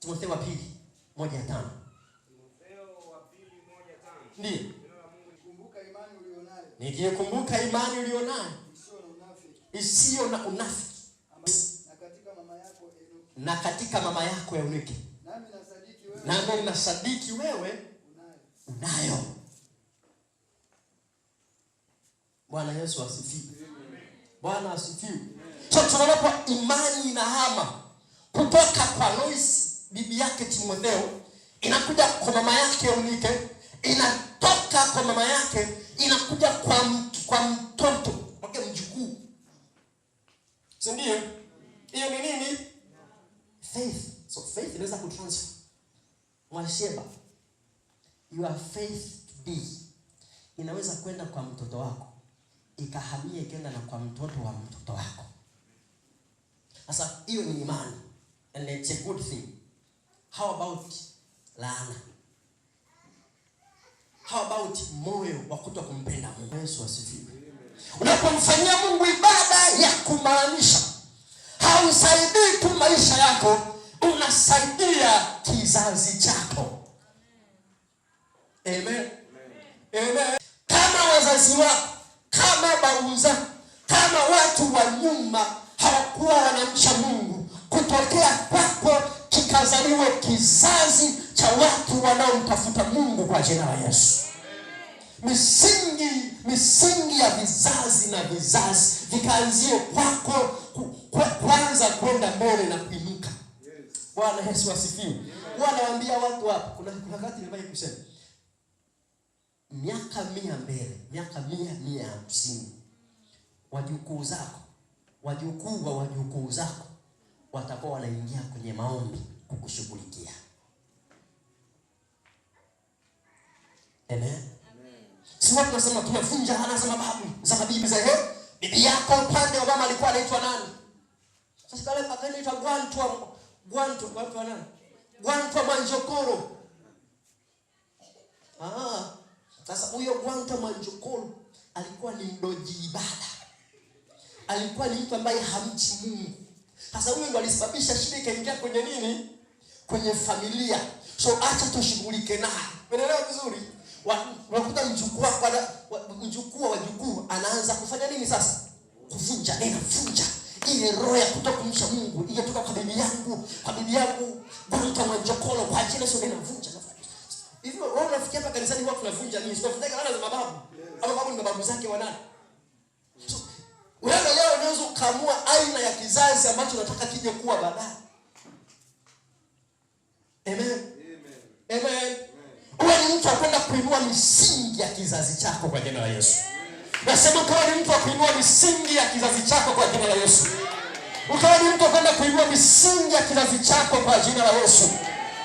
Timotheo wa pili 1:5. Ndiyo. Nikikumbuka imani ulionayo isiyo na unafiki na katika mama yako Eunike, nami nasadiki wewe unayo. Bwana Yesu asifiwe. Bwana asifiwe. So tunapo imani inahama kutoka kwa Lois bibi yake Timotheo, inakuja kwa mama yake Eunike, inatoka kwa mama yake inakuja kwa mtoto wake, mjukuu. Si ndio? Hiyo ni nini? Faith. So faith inaweza kutransfer. Mwasheba, your faith to be inaweza kwenda kwa mtoto wako, ikahamia ikaenda na kwa mtoto wa mtoto wako. Sasa hiyo ni imani, and it's a good thing. How about laana? How about moyo wa kutokumpenda Mungu? Yesu asifiwe. Unapomfanyia Mungu ibada ya kumaanisha, hausaidii tu maisha yako, unasaidia kizazi chako. Amen. Amen. Kama wazazi wako, kama babu zako, kama watu wa nyuma hawakuwa wanamcha Mungu, kutokea kwako kikazaliwe kizazi cha watu wanaomtafuta Mungu kwa jina la Yesu. Misingi ya vizazi na vizazi vikaanzie kwako, kwanza kwenda mbele na kuinuka. Bwana Yesu asifiwe. Wanawaambia watu hapa, kuna wakati nimewahi kusema, miaka 100 mbele, miaka 150, wajukuu zako, wajukuu wa wajukuu zako watakuwa wanaingia kwenye maombi kukushughulikia. Amen. Si watu nasema tunavunja hana za mababu za mabibi za bibi yako upande wa mama alikuwa anaitwa nani? Sasa kale akaitwa Gwantwa nani? Gwantwa Manjokoro. Sasa huyo Gwantwa Manjokoro alikuwa ni mdoji ibada. Alikuwa ni mtu ambaye hamchi Mungu. Sasa huyo ndo alisababisha shida ikaingia kwenye nini? Kwenye familia. So acha tushughulike naye. Umeelewa vizuri? Unakuta mjukuu wa wajukuu anaanza kufanya nini sasa? Kuvunja, ninavunja ile roho ya kutokumcha Mungu ilitoka kwa bibi yangu Gwantwa Manjokoro, kwa ajili sio ninavunja. Hivyo wewe unafikia hapa kanisani watu tunavunja nini? Tunavunja laana za mababu. Au babu ni mababu zake wanani? So wewe leo unaweza kuamua aina ya kizazi ambacho unataka kije kuwa baadaye. Amen. Amen. Wewe ni mtu akwenda kuinua misingi ya kizazi chako kwa jina la Yesu. Nasema kama ni mtu kuinua misingi ya kizazi chako kwa jina la Yesu. Ukawa ni mtu akwenda kuinua misingi ya kizazi chako kwa jina la Yesu.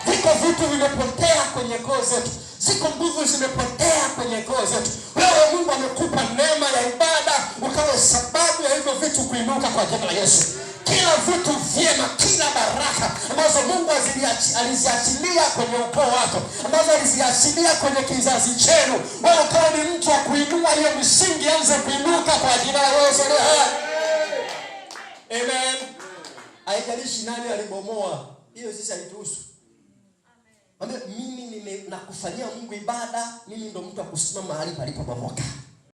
Viko vitu vimepotea kwenye koo zetu. Ziko nguvu zimepotea kwenye koo zetu. Wewe Mungu amekupa neema ya ibada, ukawe sababu ya hivyo vitu kuinuka kwa jina la Yesu. Kila vitu vyema, kila baraka ambazo Mungu aliziachilia kwenye ukoo wako, ambazo aliziachilia kwenye kizazi chenu, wewe ukawa ni mtu wa kuinua hiyo misingi, anze kuinuka kwa jina la Yesu. Amen. Haijalishi nani alibomoa, hiyo sisi haituhusu. Mimi nakufanyia Mungu ibada, mimi ndo mtu akusimama mahali palipobomoka.